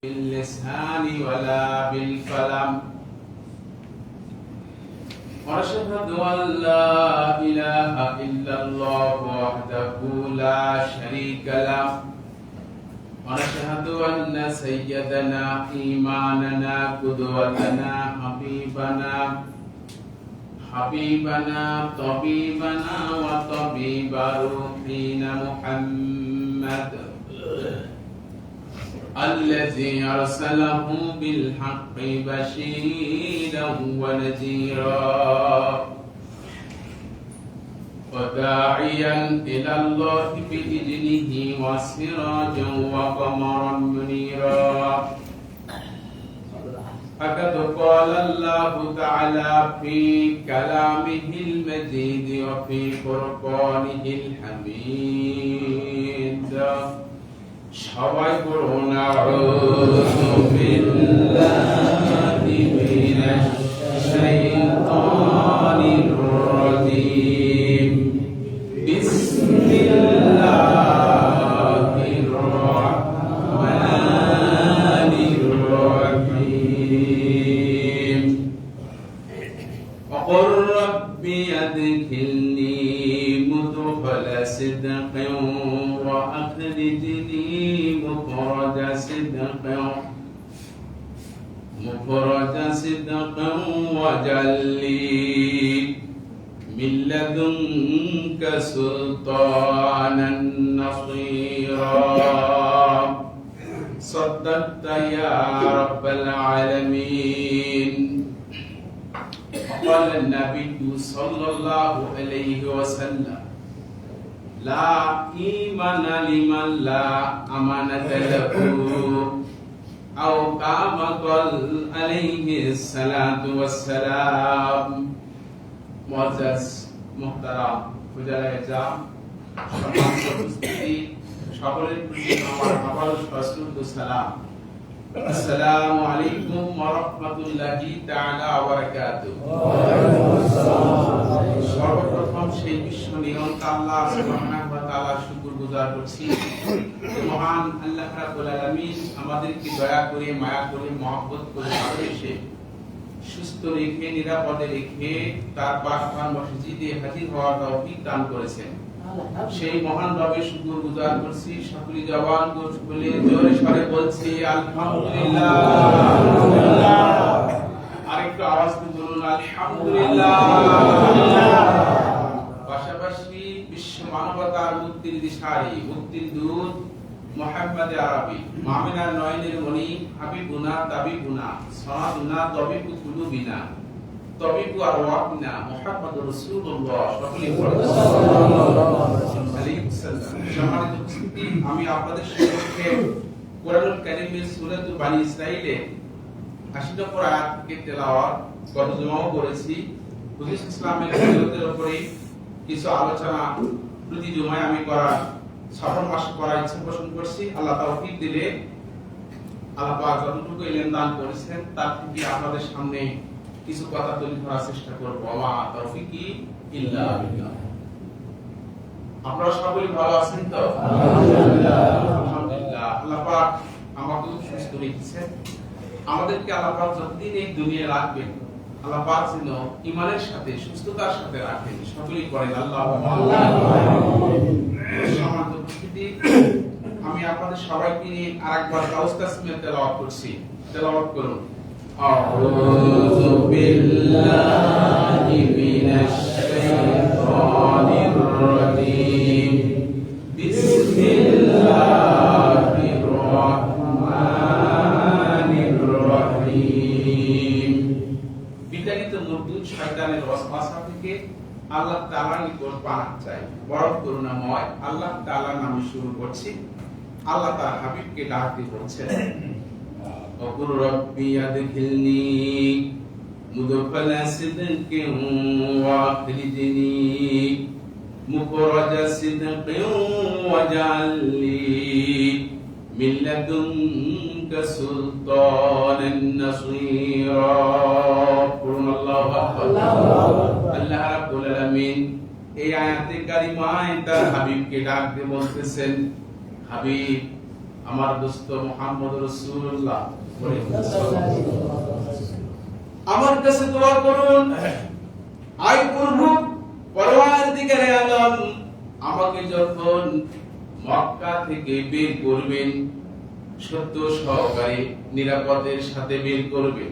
باللسان ولا بالقلم وأشهد أن لا إله إلا الله وحده لا شريك له ونشهد أن سيدنا إمامنا قدوتنا حبيبنا طبيبنا وطبيب روحنا محمد الذي أرسله بالحق بشيرا ونذيرا وداعيا إلى الله بإذنه وسراجا وقمرا منيرا فقد قال الله تعالى في كلامه المجيد وفي فرقانه الحميد সবাই করুন আউযু বিল্লাহি মিনাশ শাইতানির রাজীম বিসমিল্লাহির রাহমানির রাহিম وقل رب أدخلني مدخل صدق وأخرجني مخرج صدق واجعل لي من لدنك سلطانا نصيرا صدقت يا رب العالمين. قال النبي صلى الله عليه وسلم لا إيمان لمن لا أمانة له أو كما قال عليه الصلاة والسلام. মুআজ্জাজ মুহতারাম ফুজায়ে জাম সম্মানিত উপস্থিতি সকলের প্রতি আমার আবারও সশ্রদ্ধ সালাম। আসসালামু আলাইকুম ওয়া রাহমাতুল্লাহি তাআলা ওয়া বারাকাতুহু। সর্বপ্রথম সেই বিশ্ব নিয়ন্তা আল্লাহ সুবহানাহু ওয়া তাআলার শুকরগুজার করছি যে মহান আল্লাহ রাব্বুল আলামিন আমাদেরকে দয়া করে মায়া করে মহব্বত করে ভালোবেসে সুস্থ রেখে নিরাপদে রেখে তার বাসস্থান মসজিদে হাজির হওয়ার তৌফিক দান করেছেন। সেই মহান রবের শুকরগুজার করছি। সকলে জবান খুলে জোরে সরে বলছি আলহামদুলিল্লাহ। আরেকটু আওয়াজ করে বলুন আলহামদুলিল্লাহ। পাশাপাশি বিশ্ব মানবতার মুক্তির দিশারি মুক্তির দূত মুহাম্মদ আরবি মামিনার নয়নের মনি হাবিবুনা তাবিবুনা সানাদুনা তাবিবু কুলুবিনা তাবিবু আরওয়াহিনা মুহাম্মদুর রাসূলুল্লাহ সাল্লাল্লাহু আলাইহি ওয়াসাল্লাম। সম্মানিত উপস্থিতি, আমি আপনাদের সম্মুখে কোরআনুল কারীমের সূরাতুল বানী ইসরাঈলের ৮০ নম্বর আয়াত থেকে তেলাওয়াত গত জুমাও করেছি। হুজুর ইসলামের ফজিলতের উপরে কিছু আলোচনা প্রতি জুমায় আমি করার সফর মাসে করার ইচ্ছা পোষণ করছি। আল্লাহ তৌফিক দিলে আল্লাহ পাক যতটুকু ইলম দান করেছেন তার থেকে আপনাদের সামনে কিছু কথা তুলে ধরার চেষ্টা করব। ওয়া তৌফিকি ইল্লা বিল্লাহ। আপনারা সকলে ভালো আছেন তো? আলহামদুলিল্লাহ। আলহামদুলিল্লাহ। আল্লাহ পাক আমাকে সুস্থ রেখেছেন। আমাদেরকে আল্লাহ পাক যতদিন এই দুনিয়ায় রাখবেন আল্লাহ পাক যেন ঈমানের সাথে সুস্থতার সাথে রাখেন। সকলেই করেন আল্লাহুম্মা আমিন। সম্মানিত উপস্থিতি, আমি আপনাদের সবাইকে নিয়ে আরেকবার গাউস তাসমিয়া তেলাওয়াত করছি। তেলাওয়াত করুন। আউযু বিল্লাহি মিনাশ শাইতানির রাজীম বিসমিল্লাহির রাহমানির রাহিম। বিতাড়িত মরদুদ শয়তানের ওয়াসওয়াসা থেকে আল্লাহ তাআলার নিকট পানাহ চাই। বড় করুণাময় আল্লাহ তাআলার নামে শুরু করছি। আল্লাহ তার হাবিবকে ডাক দিয়ে বলছেন ওকুর রব্বি আদখিলনি মুদখালা সিদকিন ওয়া আখরিজনি মুখরাজা সিদকিন ওয়াজআলনি মিন লাদুনকা সুলতানান নাসীরা। আল্লাহু আকবার। আল্লাহ রাব্বুল আলামিন এই আয়াতে কারিমায় তার হাবিবকে ডাক দিয়ে বলতেছেন, হাবিব আমার দোস্ত মুহাম্মদ রাসূলুল্লাহ আমার কাছে দোয়া করুন, আই প্রভু পরওয়ারদিগারে আলম, আমাকে যখন মক্কা থেকে বের করবেন সত্য সহকারে নিরাপদের সাথে বের করবেন,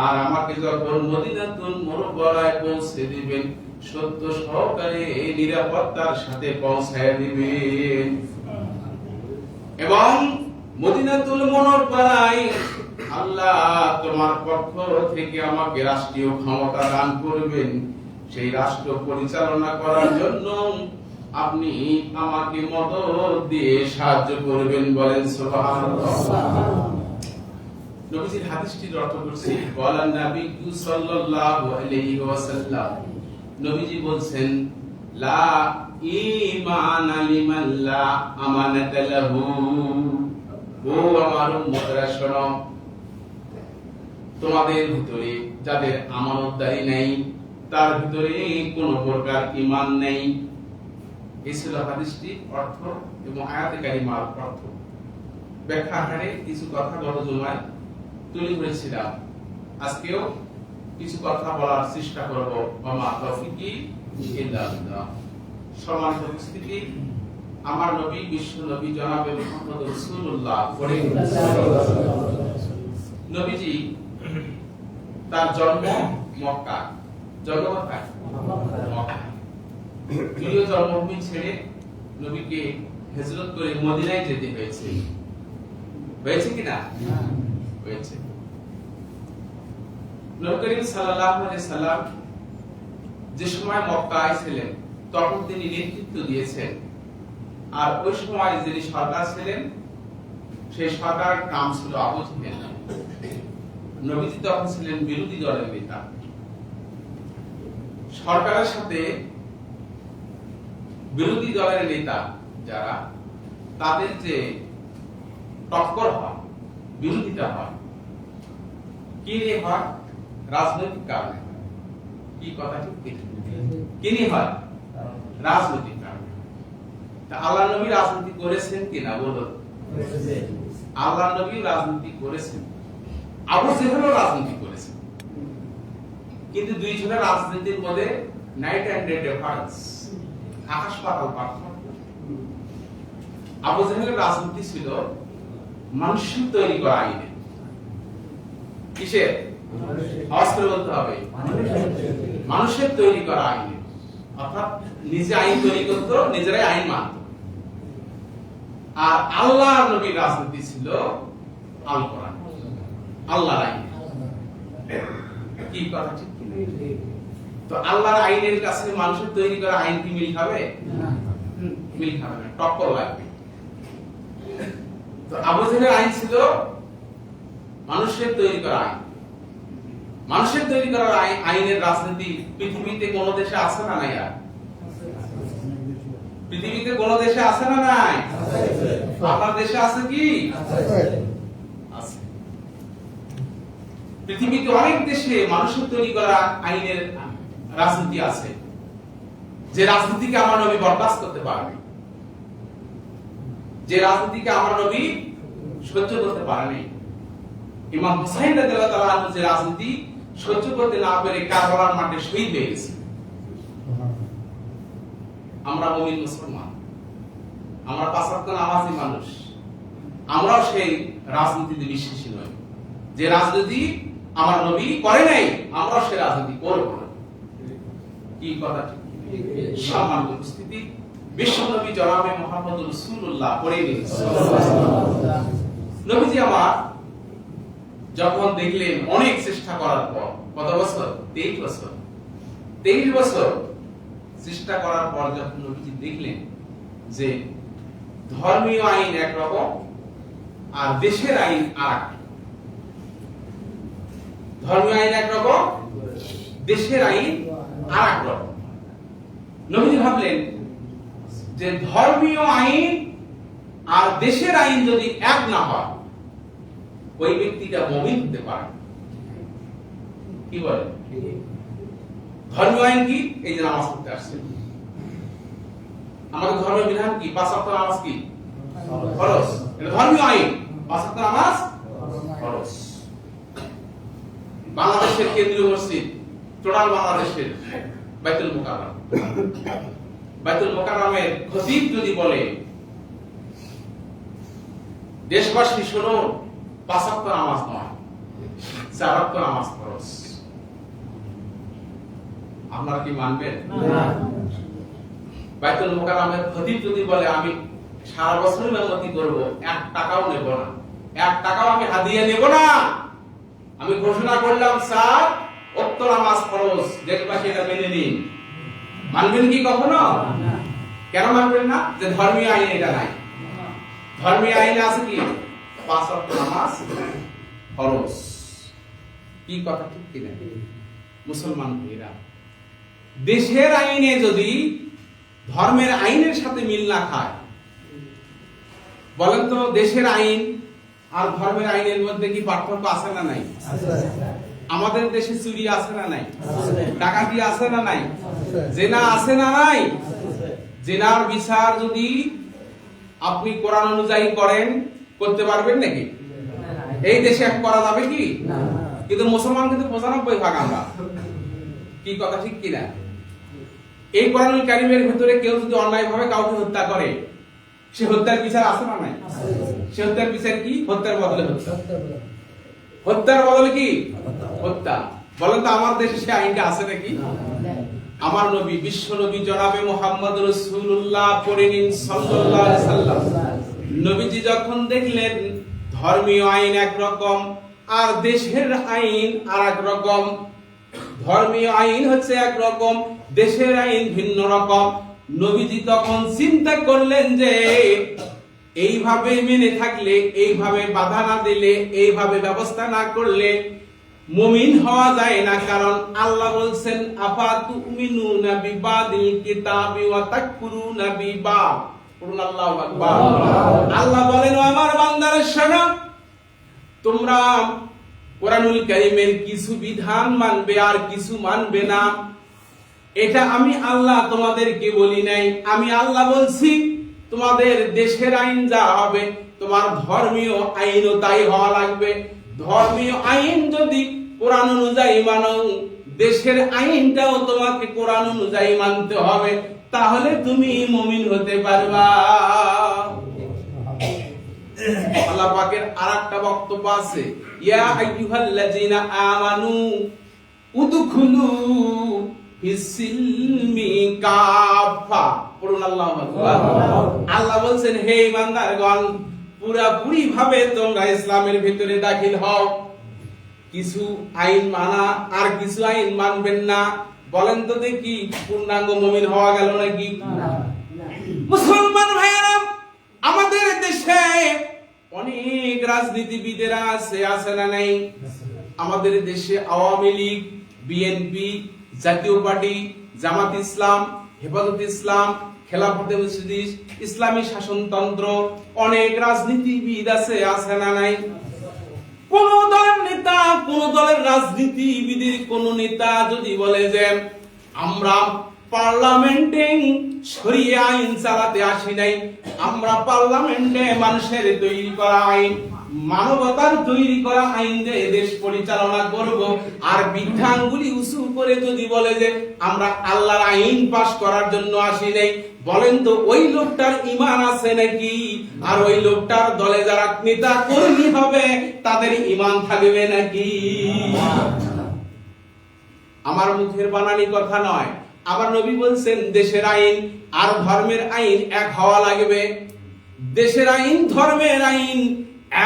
আর আমাকে যখন মদিনাতুল মুনাওয়ারায় পৌঁছে দিবেন সত্য সহকারে নিরাপত্তার সাথে পৌঁছায় দিবেন, এবং মদিনাতুল মুনাওয়ারায় আল্লাহ তোমার পক্ষ থেকে আমাকে রাষ্ট্রীয় ক্ষমতা দান করবেন, সেই রাষ্ট্র পরিচালনা করার জন্য আপনি আমাকে মদদ দিয়ে সাহায্য করবেন, বলেন সুবহানাল্লাহ। নবীজির হাদিসটির অর্থ করছি, বলেন নবী সাল্লাল্লাহু আলাইহি ওয়াসাল্লাম, নবীজি বলছেন, লা ঈমানা লিমান লা আমানাতা লাহু। ও আমার উম্মতরা শোনো, তোমাদের ভিতরে যাদের আমানতদারি নেই তার ভিতরে কোন প্রকার ঈমান নেই। এই ছিল হাদিসটির অর্থ এবং আয়াতে কারিমার অর্থ। ব্যাখ্যা আকারে কিছু কথা গত জুমায় তুলে ধরেছিলাম, আজকেও কিছু কথা বলার চেষ্টা করব। ওমা তৌফিকি ইল্লা বিল্লাহ। সম্মানিত উপস্থিতি, আমার নবী বিশ্ব নবী জনাবে মুহাম্মদ রাসূলুল্লাহ নবীজি তার জন্ম মক্কা, জন্ম কোথায়? মক্কা। প্রিয় জন্মভূমি ছেড়ে নবীকে হিজরত করে মদিনায় যেতে হয়েছে, হয়েছে কিনা? হয়েছে। নবী করিম সাল্লাল্লাহু আলাইহি সাল্লাম যে সময় মক্কায় ছিলেন তখন তিনি নেতৃত্ব দিয়েছেন, আর ওই সময় যিনি সরকার ছিলেন সেই সরকার নাম ছিল আবু জেহেল। নবীজি তখন ছিলেন বিরোধী দলের নেতা। সরকারের সাথে বিরোধী দলের নেতা যারা, তাদের যে টক্কর হয়, বিরোধিতা হয়, কি নিয়ে হয়? রাজনৈতিক কারণে। কি কথা ঠিক? কি নিয়ে হয়? রাজনৈতিক কারণে। তা আল্লাহ নবী রাজনীতি করেছেন কিনা বলুন? আল্লাহ নবী রাজনীতি করেছেন, আবু জেহেলও রাজনীতি করেছেন, কিন্তু দুইজনের রাজনীতির মধ্যে নাইট এন্ড ডে ডিফারেন্স, আকাশ পাতাল পার্থক্য। আবু জেহেলের রাজনীতি ছিল মানুষের তৈরি করা আইনে। কিসের? অস্ত্র বলতে হবে, মানুষের তৈরি করা আইনে। অর্থাৎ নিজে আইন তৈরি করত, নিজেরাই আইন মানত। আর আল্লাহর নবীর রাজনীতি ছিল আল কোরআন, আল্লাহর আইন। কি কথা ঠিক? তো আল্লাহর আইনের কাছে মানুষের তৈরি করা আইন কি মিল খাবে? মিল খাবে না, টক্কর লাগবে। তো আবু জেহেলের আইন ছিল মানুষের তৈরি করা আইন। মানুষের তৈরি করা আইনের রাজনীতি পৃথিবীতে কোন দেশে আছে না নাই? আর পৃথিবীতে কোন দেশে আছে না নাই? আপনার দেশে আছে কি? আছে। পৃথিবীতে অনেক দেশে মানুষের তৈরি করা আইনের রাজনীতি আছে, যে রাজনীতিকে আমার নবী বরদাস্ত করতে পারেনি, যে রাজনীতিকে আমার নবী সহ্য করতে পারেনি। ইমাম হুসাইন রাদিয়াল্লাহু তাআলা আনহু যে রাজনীতি সহ্য করতে না পেরে কারবালার মাঠে শহীদ হয়ে গেছে। আমরা মুমিন মুসলমান, আমরা পাঁচ ওয়াক্ত নামাজি মানুষ, আমরাও সেই রাজনীতিতে বিশ্বাসী নই। যে রাজনীতি আমার নবী করে নাই, আমরাও সেই রাজনীতি করব না। কি কথা ঠিক? সম্মানিত উপস্থিতি, বিশ্ব নবী জনাবে মুহাম্মদ রাসূলুল্লাহ নবীজি আমার যখন দেখলেন অনেক চেষ্টা করার পর, কত বছর? 23 বছর। 23 বছর চেষ্টা করার পর যখন নবীজি দেখলেন যে ধর্মীয় আইন একরকম আর দেশের আইন আরেক, ধর্মীয় আইন একরকম, দেশের আইন আরেক রকম, নবীজি ভাবলেন যে ধর্মীয় আইন আর দেশের আইন যদি এক না হয় ওই ব্যক্তিটা মুমিন হতে পারে। কি বলে? ধর্মীয় আইন কি? এই যে নামাজ পড়তে আসছে, আমাদের ধর্মের বিধান কি? 5 ওয়াক্ত নামাজ কি ফরজ। এটা ধর্মীয় আইন, 5 ওয়াক্ত নামাজ ফরজ। বাংলাদেশের কেন্দ্রীয় মসজিদ, টোটাল বাংলাদেশের বাইতুল মুকাররম, বাইতুল মুকাররমের খতিব যদি বলে দেশবাসী শোনো 5 ওয়াক্ত নামাজ নয়, 4 ওয়াক্ত নামাজ ফরজ, আপনারা কি মানবেন? না। বাইতুল মুকাররমের খতিব যদি বলে আমি সারা বছর ইমামতি করব, 1 টাকাও নেব না, 1 টাকাও আমি হাদিয়া নেব না, আমি ঘোষণা করলাম 4 ওয়াক্ত নামাজ ফরজ, দেশবাসী এটা মেনে নিন, মানবেন কি কখনো? না। কেন মানবেন না? যে ধর্মীয় আইন এটা নাই। ধর্মীয় আইনে আছে কি 5 ওয়াক্ত নামাজ ফরজ। কি কথা ঠিক কি না? মুসলমান ভাইরা, দেশের আইনে যদি ধর্মের আইনের সাথে মিল না খায়, বলেন তো দেশের আইন আর ধর্মের আইনের মধ্যে কি পার্থক্য আছে না নাই? আমাদের দেশে চুরি আছে না নাই? ডাকাতি আছে না নাই? জেনা আছে না নাই? জেনার বিচার যদি আপনি কোরআন অনুযায়ী করেন, করতে পারবেন নাকি? এই দেশে করা যাবে কি? কিন্তু মুসলমান কিন্তু 95% আমরা। কি কথা ঠিক কিনা? এই কোরআনুল কারীমের ভিতরে কেউ যদি অন্যায়ভাবে কাউকে হত্যা করে, সে হত্যার বিচার আছে না নাই? সে হত্যার বিচার কি? হত্যার বদলে হত্যা। হত্যার বদলে কি? হত্যা। বলেন তো আমার দেশে সে আইনটা আছে নাকি? আমার নবী, বিশ্ব নবী জনাবে মুহাম্মদ রাসূলুল্লাহ পড়ে নিন সাল্লাল্লাহু আলাইহি সাল্লাম, নবীজি যখন দেখলেন ধর্মীয় আইন একরকম আর দেশের আইন আরেক রকম, ধর্মীয় আইন হচ্ছে একরকম, দেশের আইন ভিন্ন রকম, নবীজি তখন চিন্তা করলেন যে এইভাবে মেনে থাকলে, এইভাবে বাধা না দিলে, এইভাবে ব্যবস্থা না করলে মুমিন হওয়া যায় না। কারণ আল্লাহ বলছেন আফাতুমিনুনা বিবাদিল কিতাবি ওয়া তাকফুরুনা বিবাদ। পড়ুন আল্লাহু আকবার। আল্লাহ বলেন, আমার বান্দারা শোনো, তোমরা কোরআনুল কারীমের কিছু বিধান মানবে আর কিছু মানবে না, এটা আমি আল্লাহ তোমাদেরকে বলি নাই। আমি আল্লাহ বলছি তোমাদের দেশের আইন যা হবে তোমার ধর্মীয় আইনও তাই হওয়া লাগবে। ধর্মীয় আইন যদি কোরআন অনুযায়ী মানো, দেশের আইনটাও তোমাকে কোরআন অনুযায়ী মানতে হবে, তাহলে তুমি মুমিন হতে পারবা। আল্লাহ পাকের আরেকটা বক্তব্য আছে, ইয়া আইয়ুহাল্লাযিনা আমানু উদখুলু ফিস-সিলমি কাফা। পড়ুন আল্লাহু আকবার। আল্লাহ বলছেন, হে ইমানদারগণ, পুরোপুরি ভাবে তোমরা ইসলামের ভিতরে দাখিল হও। কিছু আইন মানা আর কিছু আইন মানবেন না। বলেন তো দেখি পূর্ণাঙ্গ মুমিন হওয়া গেল নাকি? মুসলমান ভাইয়েরা, আমাদের দেশে অনেক রাজনীতিবিদেরা আছে না নাই? আমাদের দেশে আওয়ামী লীগ, বিএনপি, জাতীয় পার্টি, জামাত ইসলাম, হেফাজত ইসলাম, খেলাফতে মুসলিম, ইসলামী শাসনতন্ত্র, অনেক রাজনীতিবিদ আছে না নাই? কোন দলের নেতা, কোন দলের রাজনীতিবিদের কোন নেতা যদি বলে যে আমরা পার্লামেন্টে শরিয়া আইন চালাতে আসি নাই, আমরা পার্লামেন্টে মানুষের তৈরি করা আইন, মানবতার তৈরি করা আইন দিয়ে দেশ পরিচালনা করব, আর বৃদ্ধাঙ্গুলি উঁচু করে যদি বলে যে আমরা আল্লাহর আইন পাশ করার জন্য আসি নাই, বলেন তো ওই লোকটার ঈমান আছে নাকি? আর ওই লোকটার দলে যারা নেতা কর্মী হবে তাদের ঈমান থাকবে নাকি? আমার মুখের বানানি কথা নয়। আবার নবী বলছেন দেশের আইন আর ধর্মের আইন এক হওয়া লাগবে। দেশের আইন ধর্মের আইন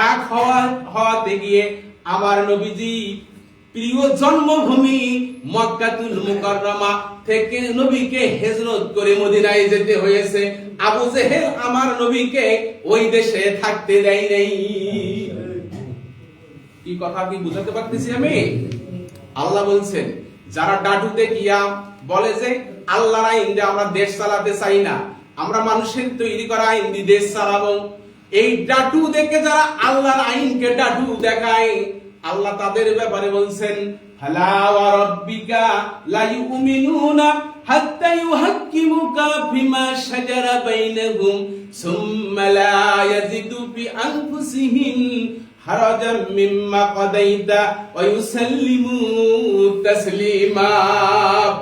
এক হওয়াতে গিয়ে আমার নবীজি প্রিয় জন্মভূমি মক্কাতুল মুকাররমা থেকে নবীকে হিজরত করে মদিনায় যেতে হয়েছে। আবু জেহেল আমার নবীকে ওই দেশে থাকতে দেয় নাই। কি কথা কি বুঝাতে পারতেছি আমি? আল্লাহ বলছেন, যারা ডাটুতে গিয়া বলে যে আল্লাহর আইন দিয়ে আমরা দেশ চালাতে চাই না, আমরা মানুষের তৈরি করা আইন দিয়ে দেশ চালাবো, এই ডাটু দেখে যারা আল্লাহর আইনকে ডাটু দেখায়, আল্লাহ তাদের ব্যাপারে বলছেন, ফালা ওয়া রাব্বিকা লা ইউমিনুনা হাত্তা ইউহাক্কিমুকা ফিমা শাজারা বাইনাহুম সুম্মা লা ইয়াজিদু ফি আনফুসিহিম হারাজাম মিম্মা কাদাইতা ওয়া ইউসাল্লিমু তাসলিমা।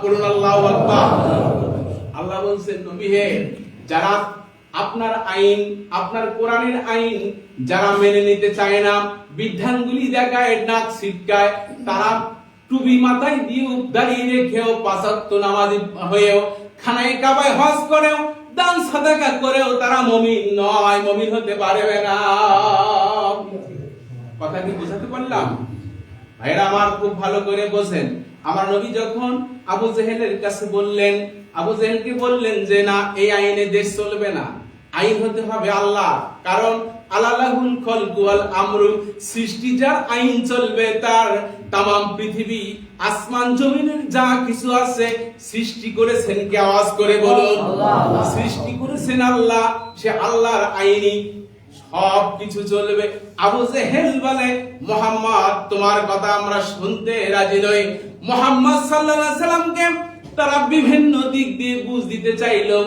পড়ুন আল্লাহু আকবার। আল্লাহ বলেন, নবী হে, যারা আপনার আইন, আপনার কোরআনের আইন যারা মেনে নিতে চায় না, বিধানগুলি দেখায়, নাক ছিটকায়, তারা টুপি মাথায় দিয়ে দাঁড়িয়ে রেখেও, পাঁচ ওয়াক্ত নামাজি হয়েও, খানায় কাবায় হজ করেও, দান সাদাকা করেও তারা মুমিন নয়, মুমিন হতে পারবে না। কথা কি বুঝাতে পারলাম? ভাইরা আমার খুব ভালো করে বোঝেন। আমার নবী যখন আবু জেহেলের কাছে বললেন, আবু জেহেলকে বললেন যে না, এই আইনে দেশ চলবে না, আইন হতে হবে আল্লাহ। কারণ আলালাহুল খলকু ওয়াল আমরু, সৃষ্টি যার আইন চলবে তার। তামাম পৃথিবী, আসমান জমিনের যা কিছু আছে সৃষ্টি করেছেন কে? আওয়াজ করে বলুন আল্লাহ। সৃষ্টি করেছেন আল্লাহ, সে আল্লাহর আইনি সব কিছু চলবে। আবু জেহেল বলে, মুহাম্মদ তোমার কথা আমরা শুনতে রাজি নই। মুহাম্মদ সাল্লাল্লাহু আলাইহি সাল্লামকে তারা বিভিন্ন দিক দিয়ে বুঝ দিতে চাইলো।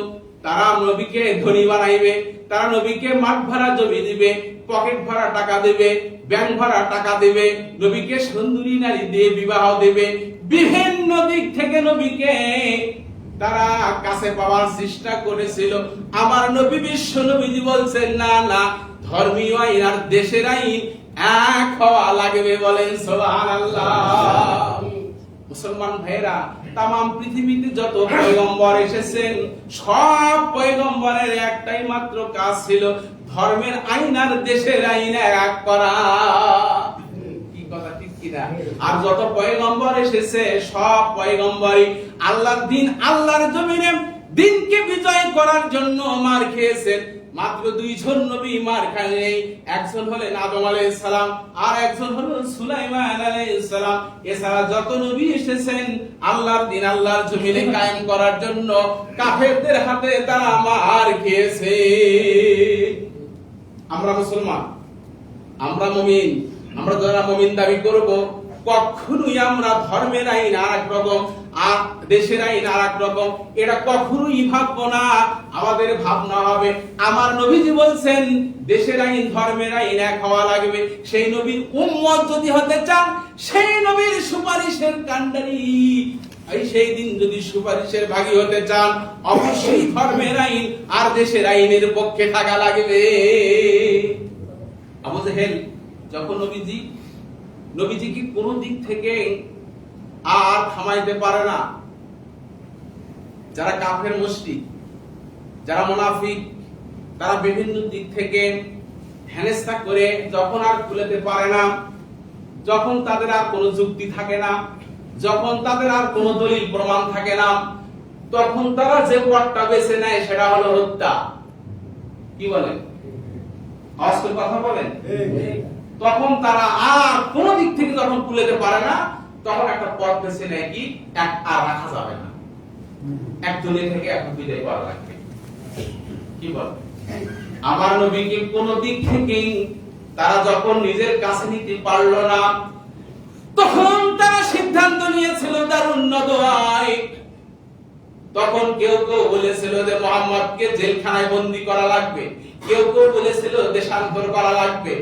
তারা নবীকে ধনী বানাইবে, তারা নবীকে মাঠ ভাড়া জমি দিবে, পকেট ভাড়া টাকা দেবে, ব্যাংক ভাড়া টাকা দেবে, নবীকে সুন্দরী নারী দিয়ে বিবাহ দেবে, বিভিন্ন দিক থেকে নবীকে তারা কাছে পাওয়ার চেষ্টা করেছিল। আমার নবী বিশ্ব নবীজি বলছেন না না, ধর্মীয় আইন আর দেশের আইন এক হওয়া লাগবে। বলেন সুবহানাল্লাহ। মুসলমান ভাইরা, তামাম পৃথিবীতে যত পয়গম্বর এসেছেন, সব পয়গম্বরের একটাই মাত্র কাজ ছিল, ধর্মের আইন আর দেশের আইন এক করা। কি কথা ঠিক কিনা? আর যত পয়গম্বর এসেছে, সব পয়গম্বরই আল্লাহর দিন, আল্লাহর জমিনে দিনকে বিজয় করার জন্য মার খেয়েছেন। মাত্র দুইজন নবী মার খাননি, একজন হলেন আদম আলাইহিস সালাম, আর একজন হলেন সুলাইমান আলাইহিস সালাম। এছাড়া যত নবী এসেছেন আল্লাহর দিন, আল্লাহর জমিনে কায়েম করার জন্য কাফেরদের হাতে তারা মার খেয়েছে। আমরা মুসলমান, আমরা মুমিন, আমরা যারা মুমিন দাবি করব, কখনোই আমরা ধর্মের আইন আরেক রকম আর দেশের আইন আরেক রকম এটা কখনোই ভাববো না। আমাদের ভাবনা হবে, আমার নবীজি বলছেন দেশের আইন ধর্মের আইন এক হওয়া লাগবে। সেই নবীর উম্মত যদি হতে চান, সেই নবীর সুপারিশের কান্ডারি, সেই দিন যদি সুপারিশের ভাগী হতে চান, অবশ্যই ধর্মের আইন আর দেশের আইনের পক্ষে থাকা লাগবে। আবু জেহেল যখন নবীজিকে কোনো দিক থেকে আর থামাইতে পারে না। যারা কাফের মুশরিক, যারা মুনাফিক, তারা বিভিন্ন দিক থেকে হেনস্থা করে যখন আর খুলেতে পারে না, যখন তাদের আর কোনো যুক্তি থাকে না, যখন তাদের আর কোনো দলিল প্রমাণ থাকে না, তখন তারা যে পথটা বেছে নেয় সেটা হলো হত্যা। কি বলেন? আজকের কথা বলেন। তখন তারা আর কোন দিক থেকে যখন তুলেতে পারে না, তখন একটা পথ বেছে নেয়, কি এক আর রাখা যাবে না, এক দুনিয়া থেকে এক বিদায় করা লাগবে। কি বল? আমার নবীকে কোন দিক থেকে তারা যখন নিজের কাছে নিতে পারলো না, তখন তারা সিদ্ধান্ত নিয়েছিল দারুন নদওয়ায়। তখন কেউ কেউ বলেছিল যে মুহাম্মদকে জেলখানায় বন্দী করা লাগবে, কেউ কেউ বলেছিল দেশান্তর করা লাগবে।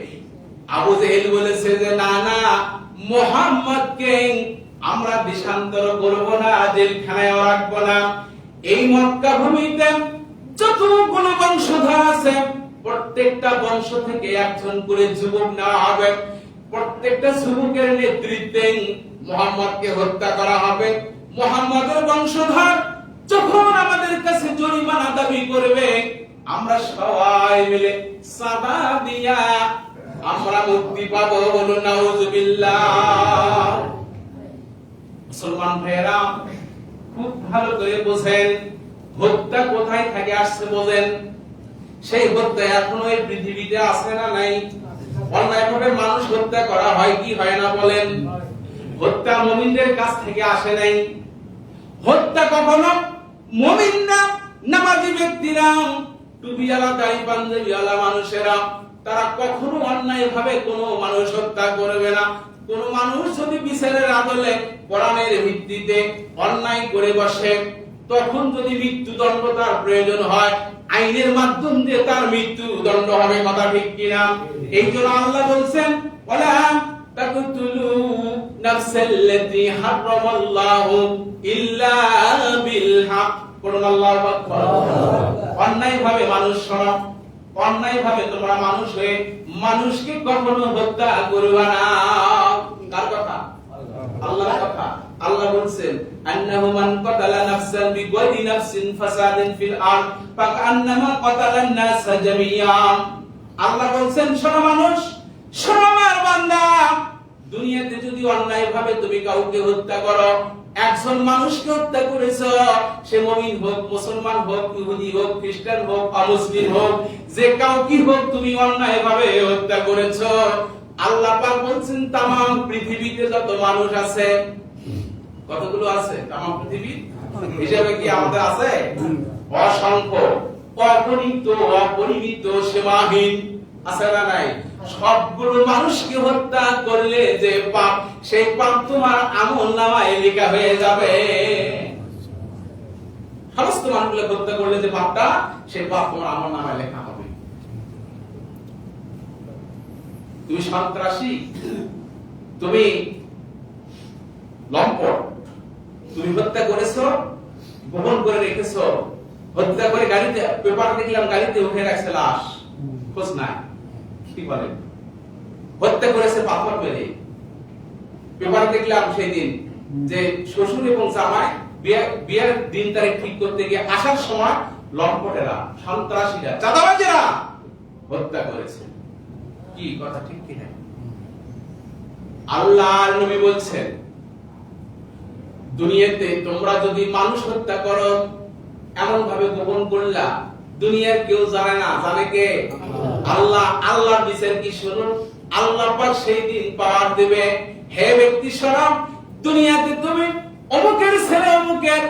আবু জেহেল বলেছে যে না না, মুহাম্মদকে আমরা দেশান্তর করব না, জেলখানায় রাখবো না। এই মক্কা ভূমিতে যতগুলো বংশধর আছে, প্রত্যেকটা বংশ থেকে একজন করে যুবক নেওয়া হবে, প্রত্যেকটা যুবকের নেতৃত্বে মুহাম্মদকে হত্যা করা হবে। মুহাম্মদের বংশধর যখন আমাদের কাছে জরিমানা দাবি করবে, আমরা সবাই মিলে সাদা দিয়া আমরা মুক্তি পাবো। বলুন নাউযুবিল্লাহ। মুসলমান ভাইয়েরা খুব ভালো করে বোঝেন, হত্যা কোথায় থেকে আসছে বোঝেন। সেই হত্যা এখনো এই পৃথিবীতে আছে না নাই? অন্যায়ভাবে মানুষ হত্যা করা হয় কি হয় না বলেন? হত্যা মুমিনদের কাছ থেকে আসে নাই। হত্যা কখনো মুমিনরা, নামাজি ব্যক্তিরা, টুপিওয়ালা দাড়ি পাঞ্জাবিওয়ালা মানুষেরা, তারা কখনো অন্যায়ভাবে কোনো মানুষ হত্যা করবে না। কোন মানুষ যদি বিচারের আদলে কোরআনের ভিত্তিতে অন্যায় করে বসে, তখন যদি মৃত্যুদণ্ড তার প্রয়োজন হয়, আইনের মাধ্যম দিয়ে তার মৃত্যু দণ্ড হবে, কথা ঠিক কিনা? এই জন্য আল্লাহ বলছেন ওয়ালা তাকতুলু নাফসাল্লাতী হারামাল্লাহু ইল্লা বিল হক। পড়ুন আল্লাহু আকবার। অন্যায় ভাবে মানুষ সরা, অন্যায় ভাবে তোমরা মানুষ হয়ে মানুষকে কখনো হত্যা করবে না। কার কথা? আল্লাহর কথা। আল্লাহ বলছেন আন্নাহু মান কাতালা নাফসান বিগাইরি নাফসিন ফাসাদিন ফিল আরদ ফাকান্নামা কাতালান নাস জামিয়া। আল্লাহ বলছেন শোনো মানুষ, শোনো আমার বান্দা, দুনিয়াতে যদি অন্যায় ভাবে তুমি কাউকে হত্যা করো, একজন মানুষকে হত্যা করেছো, সে মুমিন হোক, মুসলমান হোক, ইহুদি হোক, খ্রিস্টান হোক, অমুসলিম হোক, যে কাউকে হোক তুমি অন্যায় ভাবে হত্যা করেছো, আল্লাহ পাক বলছেন तमाम পৃথিবীতে যত মানুষ আছে, কতগুলো আছে तमाम পৃথিবী হিসাবে কি আমাদের আছে? অসংখ্য, অগণিত, অপরিমিত, সীমাহীন, আছে না নাই? সবগুলো মানুষকে হত্যা করলে যে পাপ, সেই পাপ তোমার আমলনামায় লেখা হয়ে যাবে। সমস্ত মানুষগুলো হত্যা করলে যে পাপটা, সেই পাপ তোমার আমলনামায় লেখা হবে। তুমি সন্ত্রাসী, তুমি লম্পট, তুমি হত্যা করেছো, গোপন করে রেখেছো, হত্যা করে গাড়িতে, পেপার দেখলাম গাড়িতে উঠে রাখছে লাশ, খোঁজ নাই, কি বলে? হত্যা করেছে পাথর মেরে। পেপার দেখলাম সেই দিন যে শ্বশুর এবং জামাই বিয়ের দিন তারিখ ঠিক করতে গিয়ে আসার সময় লম্পটেরা, সন্ত্রাসীরা, চাঁদাবাজেরা হত্যা করেছে। কি কথা ঠিক কি না? আল্লাহর নবী বলছেন দুনিয়াতে তোমরা যদি মানুষ হত্যা করো, এমন ভাবে গোপন করলা, দুনিয়ার কেউ জানে না, জানে কে? আল্লাহ। আল্লাহর বিচার কি শুনুন, আল্লাহ পাক সেই দিন পাওয়ার দেবে, হে ব্যক্তি শোনো, দুনিয়াতে তুমি অমুকের ছেলে অমুকের,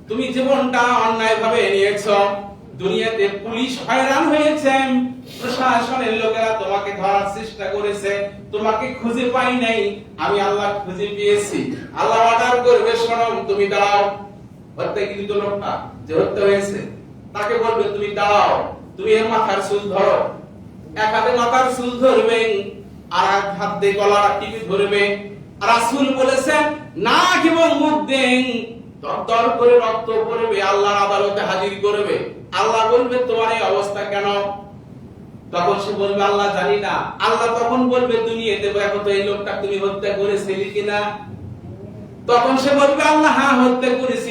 তুমি জীবনটা অন্যায় ভাবে নিয়েছো, দুনিয়াতে পুলিশ হয়রান হয়েছে, প্রশাসনের লোকেরা তোমাকে ধরার চেষ্টা করেছে, তোমাকে খুঁজে পাই নাই, আমি আল্লাহ খুঁজে পেয়েছি। আল্লাহ অর্ডার করবে শোনো তুমি দাঁড়াও। হত্যাকৃত লোকটা যে হত্যা হয়েছে তাকে বলবে তুমি দাঁড়াও, তুমি এর মাথার চুল ধরো। এক হাতে মাথার চুল ধরবে, আর এক হাত দিয়ে গলার টিপে ধরবে। রাসূল বলেছেন নাক এবং মুখ দেন দরদর করে রক্ত পড়বে, আল্লাহর আদালতে হাজির করবে। আল্লাহ বলবে তোমার এই অবস্থা কেন? তখন সে বলবে আল্লাহ জানি না। আল্লাহ তখন বলবে দুনিয়াতে দেখো তো এই লোকটা তুমি হত্যা করেছিলে কিনা? তখন সে বলবে আল্লাহ হ্যাঁ হত্যা করেছি।